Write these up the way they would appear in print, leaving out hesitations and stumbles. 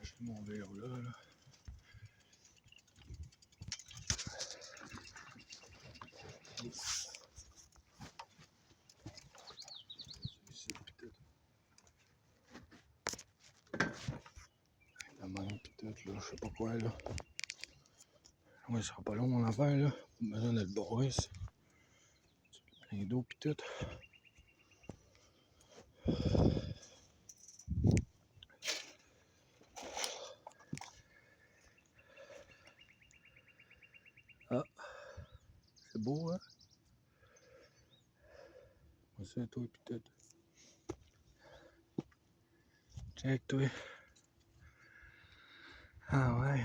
chercher mon vélo là. La main peut-être là, je sais pas quoi là. Ouais, ça sera pas long mon affaire là. Pas besoin d'être bourré. Plein d'eau pis tout. Ah, c'est beau hein? Moi c'est toi pis tout. Check toi. Ah ouais.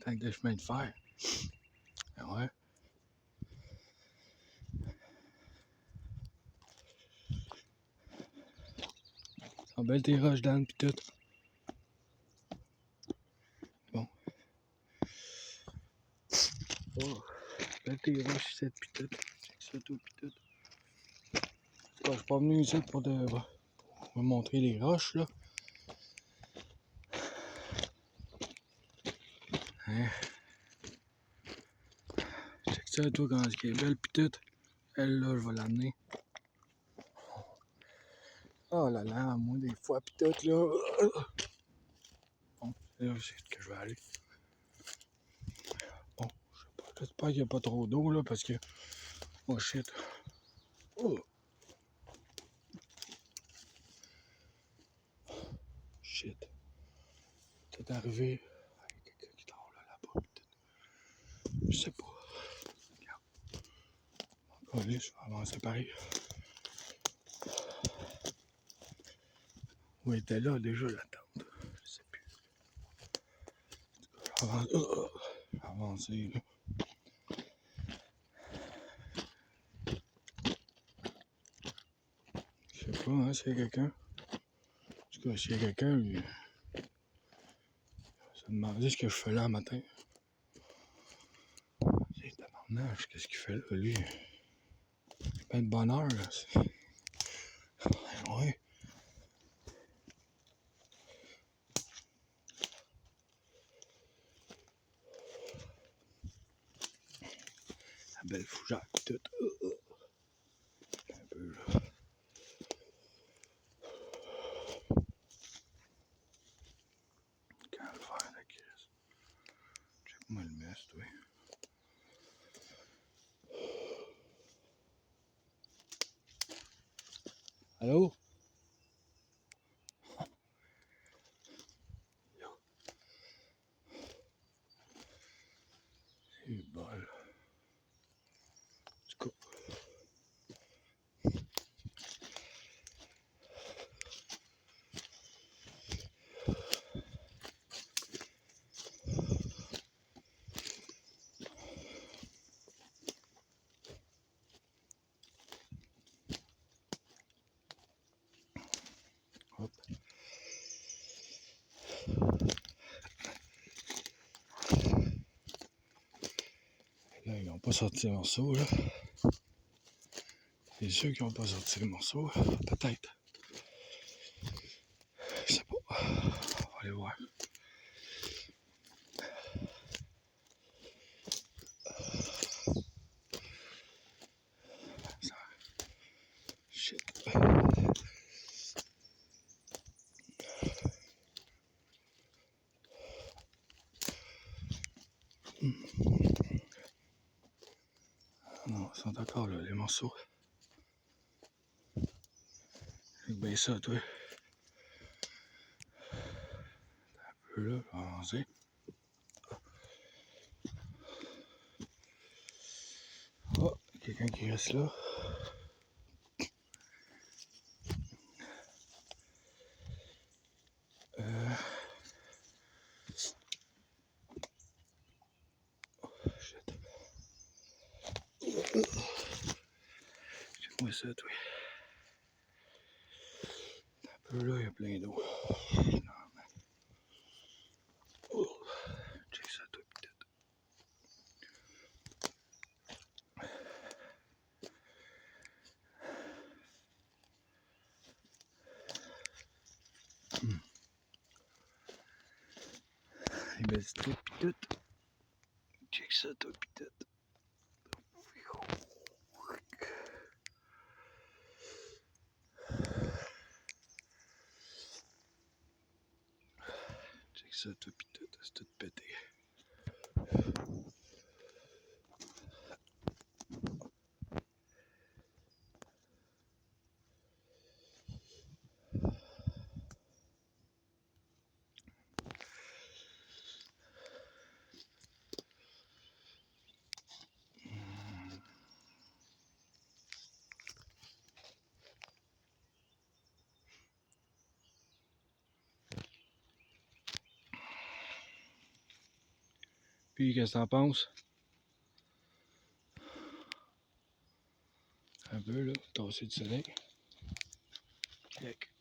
Tant que le chemin de fer. Ah ouais. Ça belle tes roches dans pis tout. Bon. Oh. Belle tes roches ici pis tout. Check ça tout pis tout. Je suis pas venu ici pour vous montrer les roches là. Hein? Check ça toi quand elle est belle pis tout. Elle là, je vais l'amener. Oh là là, moi des fois pis tout là. Bon, c'est là que je vais aller. Bon, je sais pas, j'espère qu'il n'y a pas trop d'eau là parce que. Oh shit. Oh. Shit. C'est arrivé. Il y a quelqu'un qui dort là, là-bas peut-être. Je sais pas. Regarde. Allez, je vais avancer pareil. Où elle était là déjà la tente? Je sais plus. Je vais avancer là. Je sais pas, hein, s'il y a quelqu'un. En tout cas, s'il y a quelqu'un, lui. Se demander ce que je fais là le matin. C'est tabarnage, qu'est-ce qu'il fait là, lui? C'est pas de bonheur, là. Ouais. La belle fougère, tout. Un peu, là. Calvaire, la crise. Check-moi le mess, toi. Allô? C'est bol. En tout cas. Hop. Là, ils n'ont pas sorti les morceaux, là. C'est sûr qu'ils n'ont pas sorti les morceaux. Peut-être. Je sais pas. On va aller voir. Shit. Non, ils sont encore là, les morceaux. C'est bien ça, toi. Un peu là, on va avancer. Oh, quelqu'un qui reste là. Shit. Check-moi ça, toi. Un peu là, il y a plein d'eau. Oh, check ça, toi, peut-être. belle strip pis tout. Check ça, toi, pis tout. Check ça, toi, pis tout. C'est tout pété. Puis, qu'est-ce que t'en penses? Un peu, là, tasser du soleil. Check.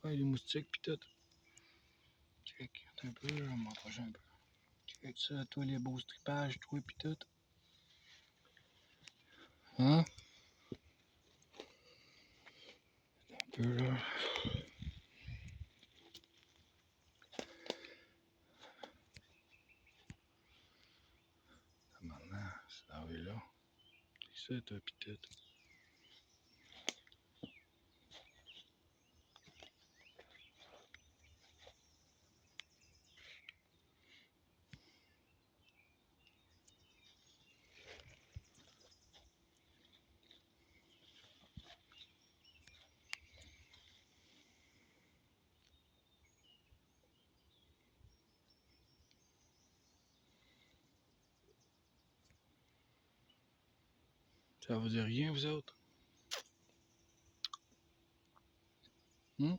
Ouais, les moustiques pis tout. Check. Un peu, là, on m'approche un peu. Check ça, toi, les beaux stripages, toi pis tout. Hein? Un peu, là. Maintenant, c'est arrivé là. Check ça, toi pis tout. Ça vous dit rien, vous autres? Hum?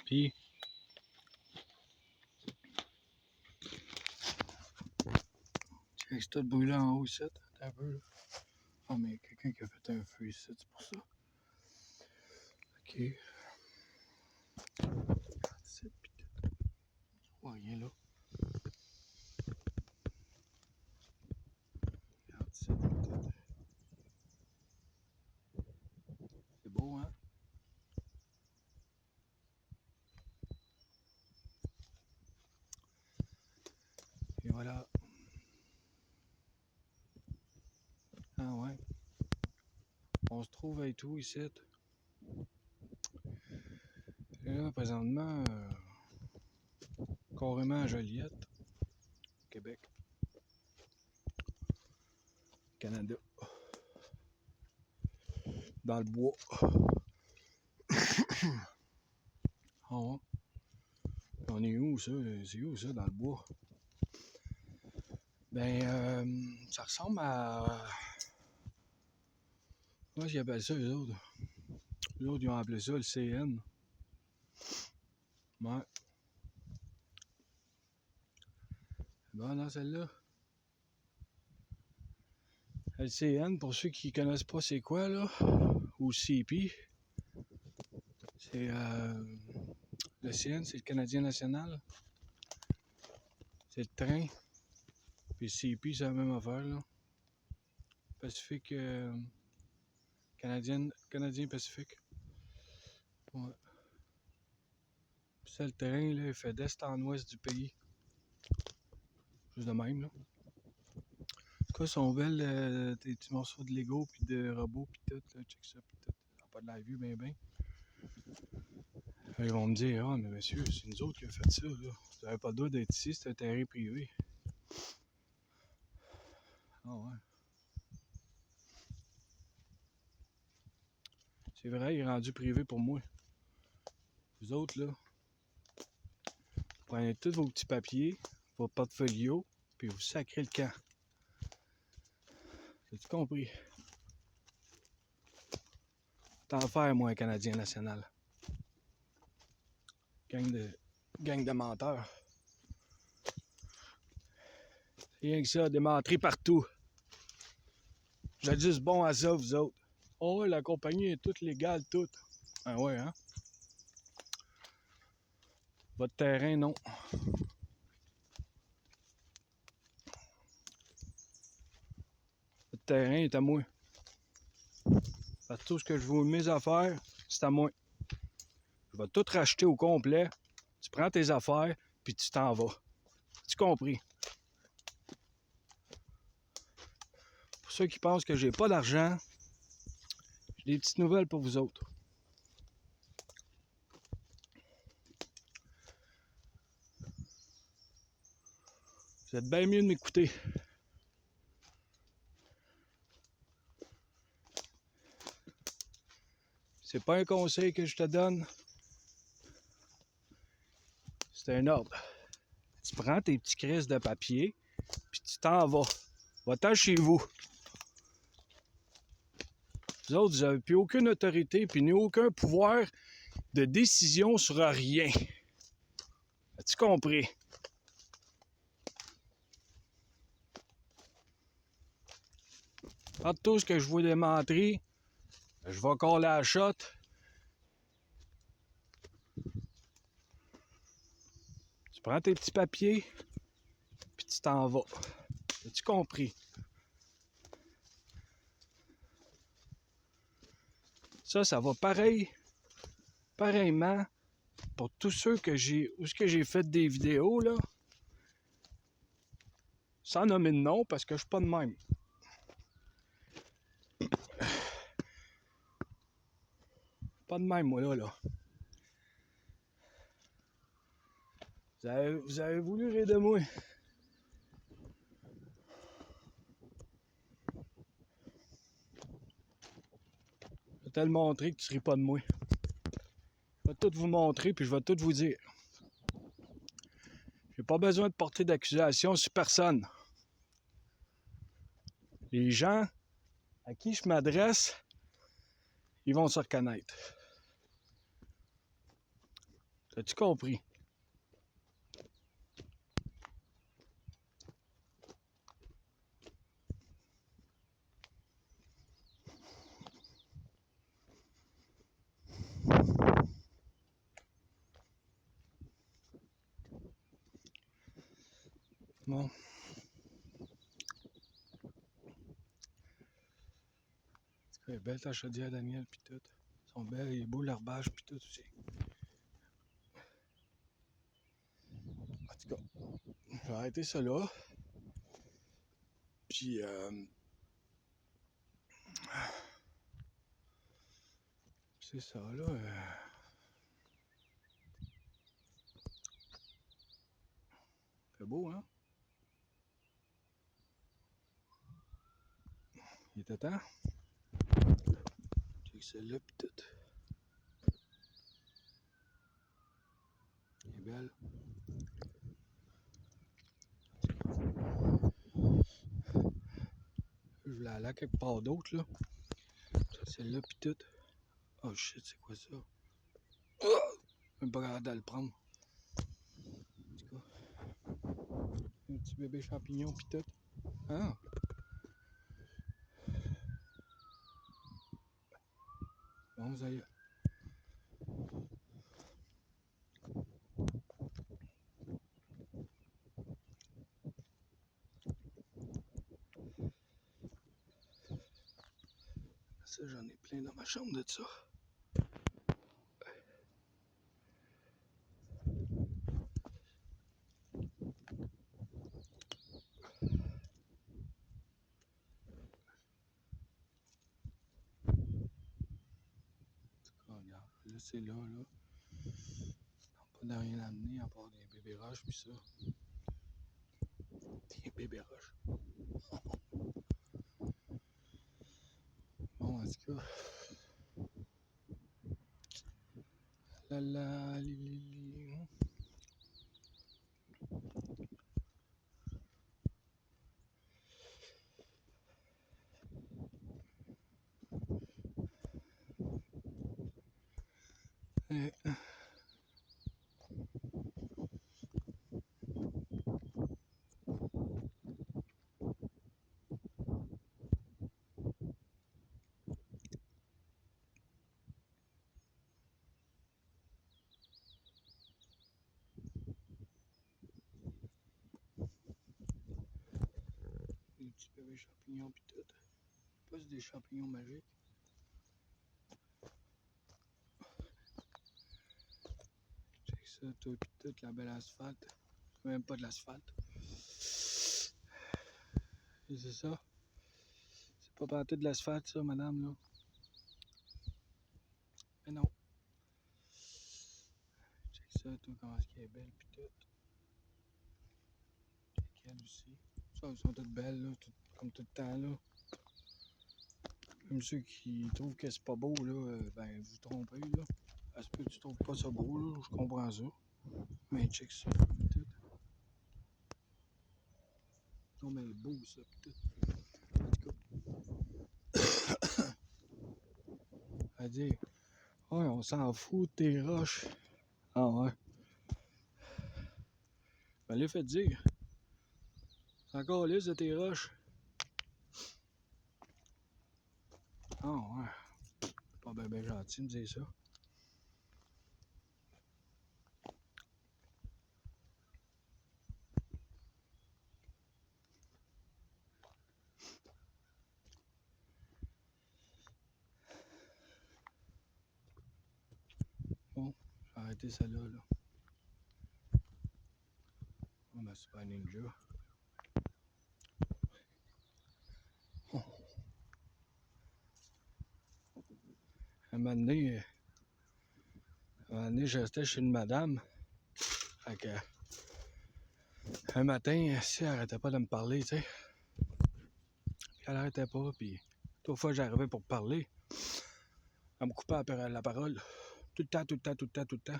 Puis, check c'est tout brûlé en haut ici. Un peu, là. Ah, mais il y a quelqu'un qui a fait un feu ici, c'est pour ça. Ok. Ici, pis tout. Je vois rien là. Regarde ici, pis tout. C'est beau, hein? Et voilà. Ah ouais. On se trouve à tout ici. Et là, présentement, carrément à Joliette, Québec, Canada. Dans le bois. Ah ouais. On est où ça? C'est où ça, dans le bois? Ben, ça ressemble à... Comment ils appellent ça, eux autres? Les autres, ils ont appelé ça le CN. Ouais. Bon, non, celle-là. LCN, pour ceux qui connaissent pas c'est quoi, là, ou CP, c'est le CN, c'est le Canadien national. C'est le train. Puis CP, c'est la même affaire, là. Pacifique, Canadien Pacifique. Ouais. Puis ça, le terrain, là, il fait d'est en ouest du pays. Juste de même, là. En tout cas, ils sont belles, tes petits morceaux de Lego, puis de robots, puis tout, là. Check ça, puis tout. Ça n'a pas de la vue, ben. Ils vont me dire, ah, mais monsieur, c'est nous autres qui avons fait ça, là. Vous n'avez pas le droit d'être ici, c'est un terrain privé. Ah ouais. C'est vrai, il est rendu privé pour moi. Vous autres, là, vous prenez tous vos petits papiers, vos portfolios, puis vous sacrez le camp. As-tu compris? T'en faire, moi, un Canadien national. Gang de menteurs. C'est rien que ça, des menteries partout. Vous êtes juste bons à ça, vous autres. Oh ouais, la compagnie est toute légale, toute. Ah ouais, hein? Votre terrain, non. terrain est à moi. Parce que tout ce que je veux, mes affaires, c'est à moi. Je vais tout racheter au complet. Tu prends tes affaires, puis tu t'en vas. Tu compris? Pour ceux qui pensent que j'ai pas d'argent, j'ai des petites nouvelles pour vous autres. Vous êtes bien mieux de m'écouter. C'est pas un conseil que je te donne. C'est un ordre. Tu prends tes petits crises de papier, puis tu t'en vas. Va-t'en chez vous. Vous autres, vous n'avez plus aucune autorité, puis ni aucun pouvoir de décision sur rien. As-tu compris? Entre tout ce que je vous démontrer, je vais encore la shot. Tu prends tes petits papiers, puis tu t'en vas. As-tu compris? Ça va pareillement pour tous ceux que j'ai, où ce que j'ai fait des vidéos, là, sans nommer de nom, parce que je suis pas de même. Pas de même, moi, là. Vous avez voulu rire de moi. Je vais te le montrer que tu ne ris pas de moi. Je vais tout vous montrer, puis je vais tout vous dire. J'ai pas besoin de porter d'accusation sur personne. Les gens à qui je m'adresse, ils vont se reconnaître. As-tu compris? Bon. Elle est belle ta chaudière, Daniel, pis tout. Ils sont belles, il est beau l'herbage, pis tout aussi. En tout cas, je vais arrêter ça là. Puis, c'est ça, là. C'est beau, hein? Il était temps. Check celle-là, pis tout. Elle est belle. Je voulais aller à quelque part d'autre, là. Celle-là, pis tout. Oh shit, c'est quoi ça? Oh! Même pas capable de le prendre. En tout cas, un petit bébé champignon, pis tout. Ah! Bon, vous allez. Ça, j'en ai plein dans ma chambre de ça. Regarde, là c'est là. Pas de rien à amener à part des bébés roches pis ça. Des bébés roches. Bon, en tout cas. La la li li li. Des petits bébés champignons pis tout. Pas des champignons magiques. Check ça, tout pis toute la belle asphalte. C'est même pas de l'asphalte. Et c'est ça. C'est pas partout de l'asphalte, ça, madame, là. Mais non. Check ça, toi, comment est-ce qu'elle est belle, pis tout. Check elle aussi. Ça, elles sont toutes belles, là, comme tout le temps, là. Même ceux qui trouvent que c'est pas beau, là, ben, vous trompez, là. Ça se peut que tu trouves pas ça beau, là, je comprends ça. Mais check ça, tout. Non, mais beau, ça, pis tout. En tout cas. À dire, ouais, on s'en fout de tes roches. Ah ouais. Ben, les fait dire. C'est encore lisse de tes roches. Ah ouais. Pas ben gentil de me dire ça. Bon, j'ai arrêté celle-là, là. Oh, ben, c'est pas un ninja. Oh. Un moment donné, je restais chez une madame. Fait que, un matin, si elle arrêtait pas de me parler, tu sais. Puis elle arrêtait pas, puis trois fois j'arrivais pour parler, elle me coupait la parole. Tout le temps, tout le temps, tout le temps, tout le temps.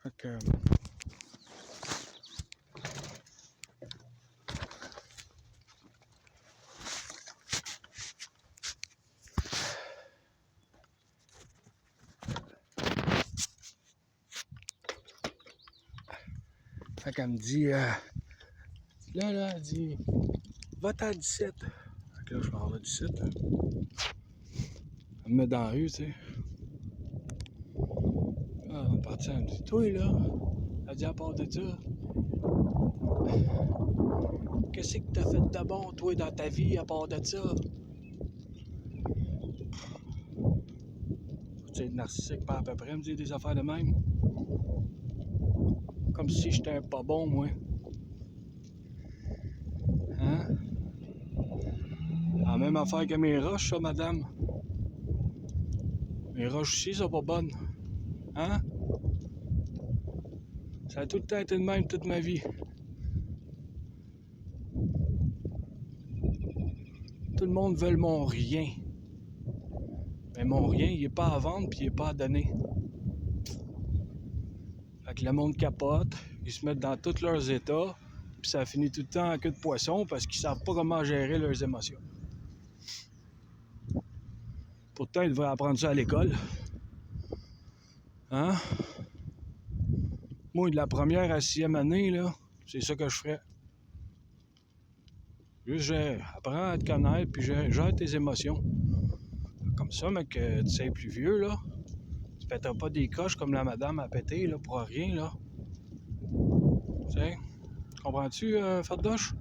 Fait que, qu'elle me dit, là, elle dit, va-t'en à 17. Fait que là, je m'en vais à 17. Elle me met dans la rue, tu sais. Ah, on est parti, elle me dit, toi, là, elle dit, à part de ça, qu'est-ce que t'as fait de bon, toi, dans ta vie, à part de ça? Tu sais, narcissique, pas à peu près, me dire des affaires de même. Comme si j'étais un pas bon, moi. Hein? La même affaire que mes roches, ça, madame. Mes roches aussi sont pas bonnes. Hein? Ça a tout le temps été de même toute ma vie. Tout le monde veut mon rien. Mais mon rien, il est pas à vendre puis il est pas à donner. Fait que le monde capote, ils se mettent dans tous leurs états, puis ça finit tout le temps en queue de poisson parce qu'ils savent pas comment gérer leurs émotions. Pourtant, ils devraient apprendre ça à l'école. Hein? Moi, de la première à la 6e année, là, c'est ça que je ferais. Juste apprends à te connaître, puis gère tes émotions. Comme ça, mec, tu sais plus vieux, là. Tu pèteras pas des coches comme la madame a pété, là, pour rien, là. Tu sais? Comprends-tu, Fardoche?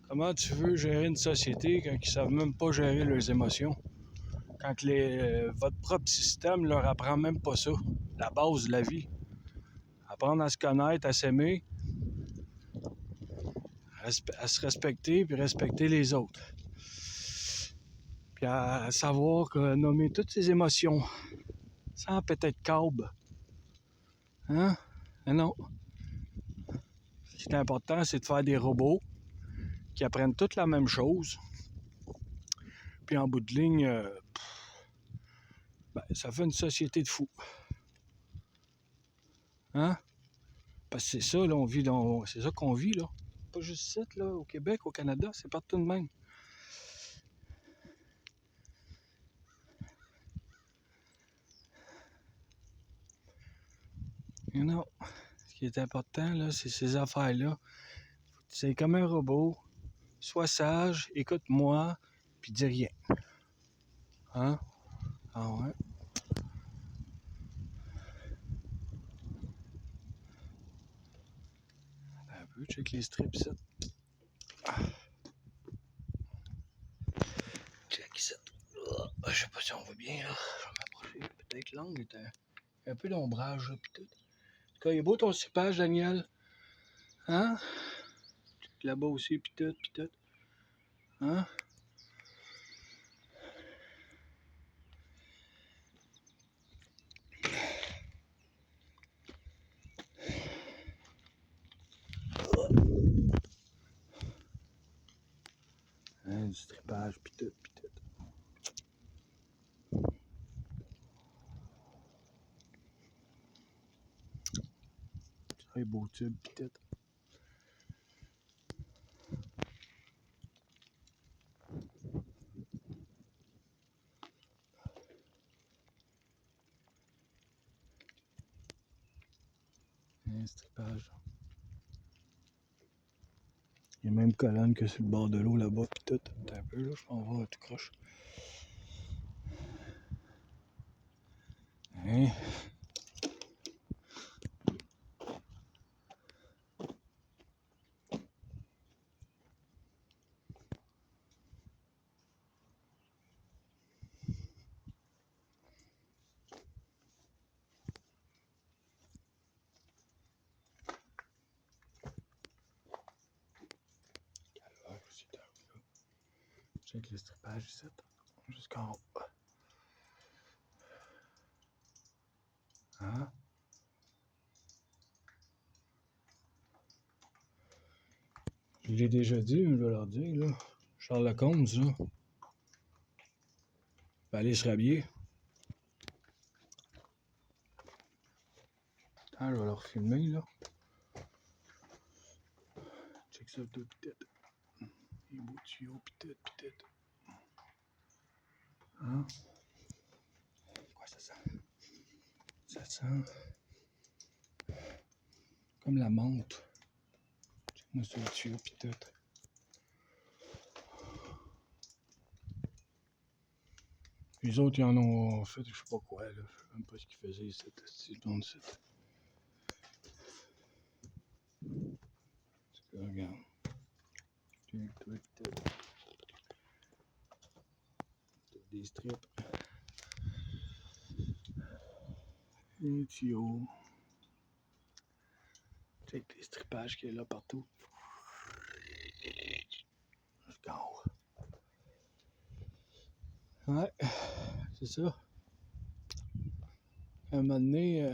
Comment tu veux gérer une société quand ils savent même pas gérer leurs émotions? Quand votre propre système leur apprend même pas ça, la base de la vie. Apprendre à se connaître, à s'aimer, à se respecter, puis respecter les autres. Puis à savoir nommer toutes ses émotions, sans peut-être câble. Hein? Mais non. Ce qui est important, c'est de faire des robots qui apprennent toutes la même chose. Puis en bout de ligne, ben, ça fait une société de fous. Hein? Parce que c'est ça, là, c'est ça qu'on vit, là. Pas juste ici, là, au Québec, au Canada, c'est partout de même. Et non. Ce qui est important, là, c'est ces affaires-là. C'est comme un robot. Sois sage, écoute-moi, puis dis rien. Hein? Ah ouais? Un peu, check les strips, ça. Check ça. Je sais pas si on voit bien, là. Je vais m'approcher. Peut-être l'angle est un peu d'ombrage, là, pis tout. En tout cas, il est beau ton cépage, Daniel. Hein? Check là-bas aussi, pis tout, pis tout. Hein? Hein, du stripage, pis tout, pis tout. Très beau tube, pis tout. Un stripage. Il y a même colonne que sur le bord de l'eau là-bas, pis tout. T'as un peu, là, je m'en vais tout croche. Hein? Check le stripage ici, jusqu'en haut. Hein? Je l'ai déjà dit, mais je vais leur dire, là. Charles Lacombe, ça. Va aller se rhabiller. Attends, je vais leur filmer, là. Check ça, tout, peut-être. Les beaux tuyaux, peut-être, peut-être. Hein? Quoi ça sent? Ça sent comme la menthe. Check-moi sur le tuyau, peut-être. Les autres, ils en ont fait, je sais pas quoi, là. Je sais même pas ce qu'ils faisaient, cette zone ci. Regarde. Des strips. Les tuyaux. Check les stripages qu'il y a là partout. Jusqu'en haut. Ouais, c'est ça. À un moment donné,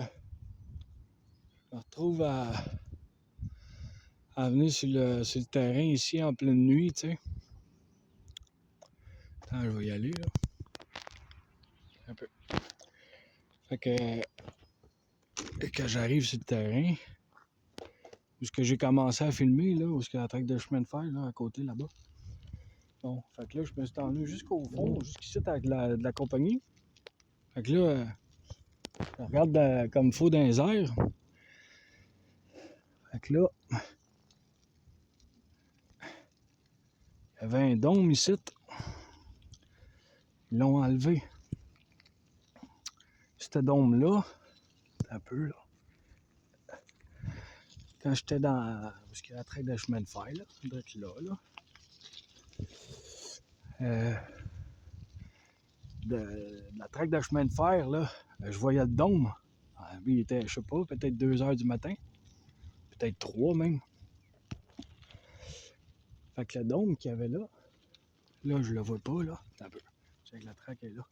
je me retrouve à venir sur le terrain ici en pleine nuit, tu sais. Attends, je vais y aller, là. Un peu. Fait que quand j'arrive sur le terrain, où ce que j'ai commencé à filmer, là, où ce qu'il y a la traque de chemin de fer, là, à côté, là-bas. Bon, fait que là, je me suis emmené jusqu'au fond, jusqu'ici, avec de la compagnie. Fait que là, je regarde comme il faut dans les airs. Fait que là, il y avait un dôme ici. Ils l'ont enlevé. Ce dôme-là, un peu, là. Quand j'étais dans. Parce qu'il y a la traque de chemin de fer, là. Direct là. De la traque de chemin de fer, là, je voyais le dôme. Lui, il était, je sais pas, peut-être 2 heures du matin. Peut-être 3 même. Fait que le dôme qu'il y avait là, je le vois pas, là. Un peu. C'est que la traque est là.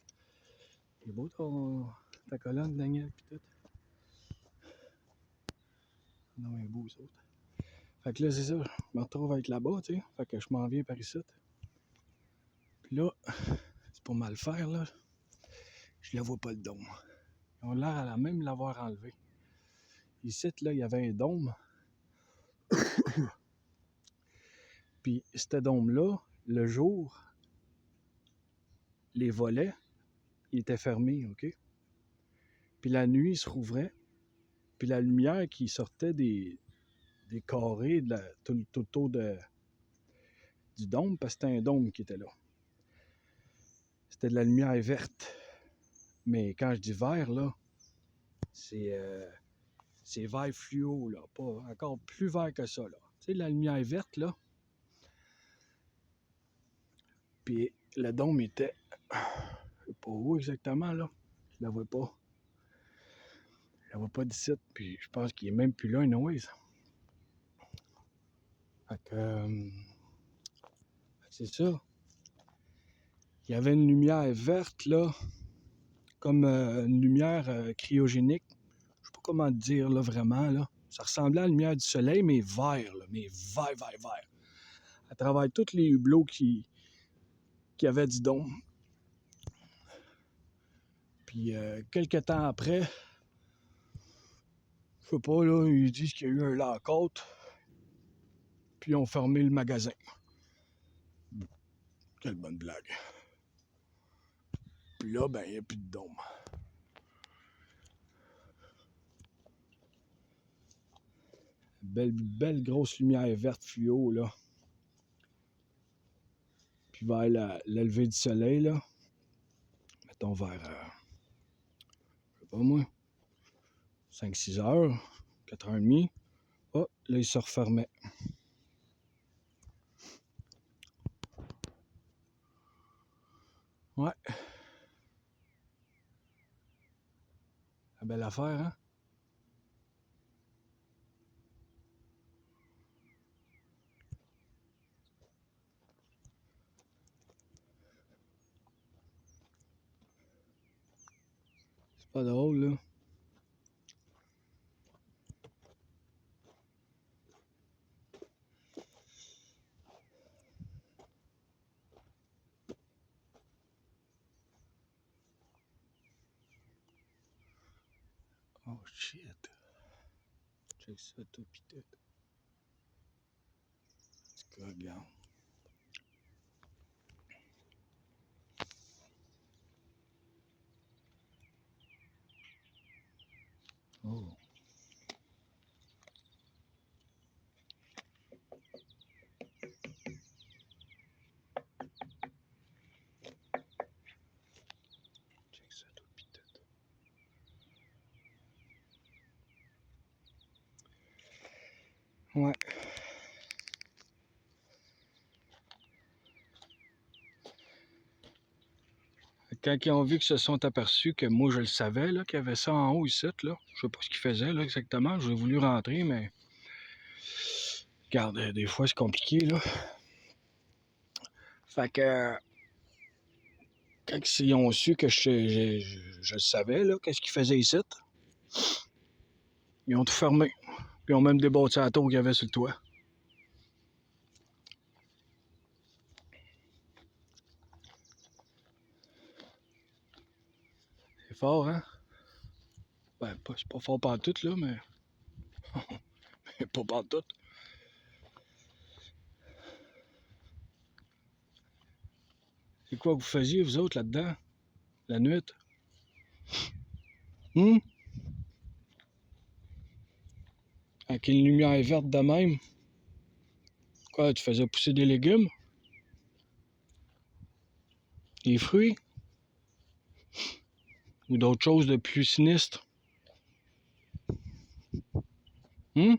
Il est beau ta colonne, Daniel, pis tout. Non, il est beau, les autres. Fait que là, c'est ça. Je me retrouve avec là-bas, tu sais. Fait que je m'en viens par ici. Puis là, c'est pour mal faire, là. Je le vois pas, le dôme. Ils ont l'air à même l'avoir enlevé. Ici, là, il y avait un dôme. Puis, ce dôme-là, le jour, les volets, ils étaient fermés, OK? Puis la nuit, ils se rouvraient. Puis la lumière qui sortait des carrés tout autour du dôme, parce que c'était un dôme qui était là. C'était de la lumière verte. Mais quand je dis vert, là, c'est vert fluo, là, pas encore plus vert que ça, là. Tu sais, la lumière verte, là. Puis le dôme était, je sais pas où exactement, là. Je la vois pas. Je la vois pas d'ici, puis je pense qu'il est même plus là, anyways. Fait que, c'est ça. Il y avait une lumière verte, là, comme une lumière cryogénique. Je sais pas comment te dire, là, vraiment, là. Ça ressemblait à la lumière du soleil, mais vert, là, mais vert, vert, vert. À travers tous les hublots qui avaient du dôme. Puis, quelques temps après, je sais pas, là, ils disent qu'il y a eu un lock-out, puis ils ont fermé le magasin. Quelle bonne blague. Puis là, ben, il n'y a plus de dôme. Belle grosse lumière verte fluo, là. Puis vers le lever du soleil, là. Mettons vers, je sais pas moi, 5-6 heures, 4h30. Oh, là, il se refermait. Ouais. La belle affaire, hein? C'est pas drôle, là. Oh, shit. Check ça, tout pis tout. En tout cas, regarde. Oh. Check ça, tout pis tout. Ouais. Quand ils ont vu que se sont aperçus que moi je le savais, là, qu'il y avait ça en haut ici, là. Je sais pas ce qu'ils faisaient là exactement. J'ai voulu rentrer, mais. Regarde, des fois c'est compliqué, là. Fait que. Quand ils ont su que je le savais, là, qu'est-ce qu'ils faisaient ici, ils ont tout fermé. Puis ils ont même débâti la tour qu'il y avait sur le toit. C'est fort, hein? Ben, c'est pas fort pantoute, là, mais. Pas pantoute. C'est quoi que vous faisiez, vous autres, là-dedans? La nuit? Avec une lumière verte de même? Quoi, tu faisais pousser des légumes? Des fruits? Ou d'autres choses de plus sinistres? Hum?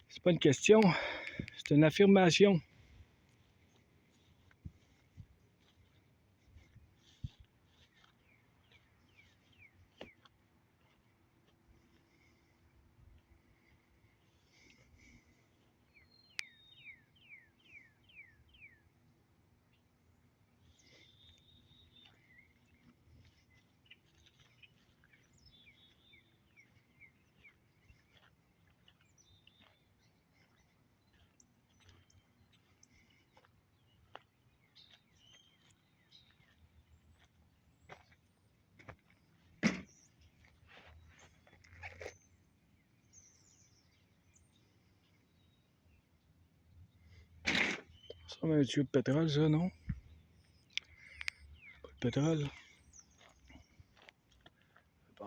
C'est pas une question, c'est une affirmation. Ça, un tuyau de pétrole, ça, non? Pas de pétrole.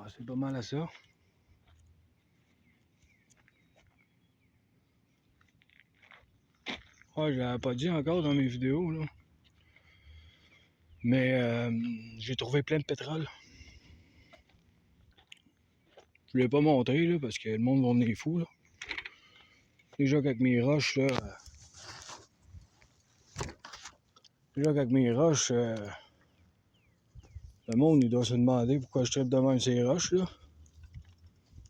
Ah, c'est pas mal à ça. Ouais, je l'avais pas dit encore dans mes vidéos, là. Mais j'ai trouvé plein de pétrole. Je l'ai pas montré, là, parce que le monde va venir fou, là. Déjà qu'avec mes roches, là... Déjà qu'avec mes roches, le monde, il doit se demander pourquoi je tripe de même ces roches, là.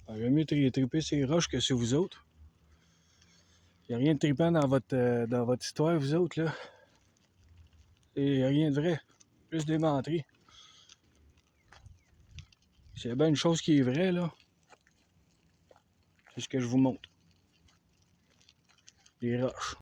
J'aime mieux triper ces roches que sur vous autres. Il n'y a rien de trippant dans votre histoire, vous autres, là. Et rien de vrai. Juste des menteries. S'il y a bien une chose qui est vraie, là, c'est ce que je vous montre. Des roches.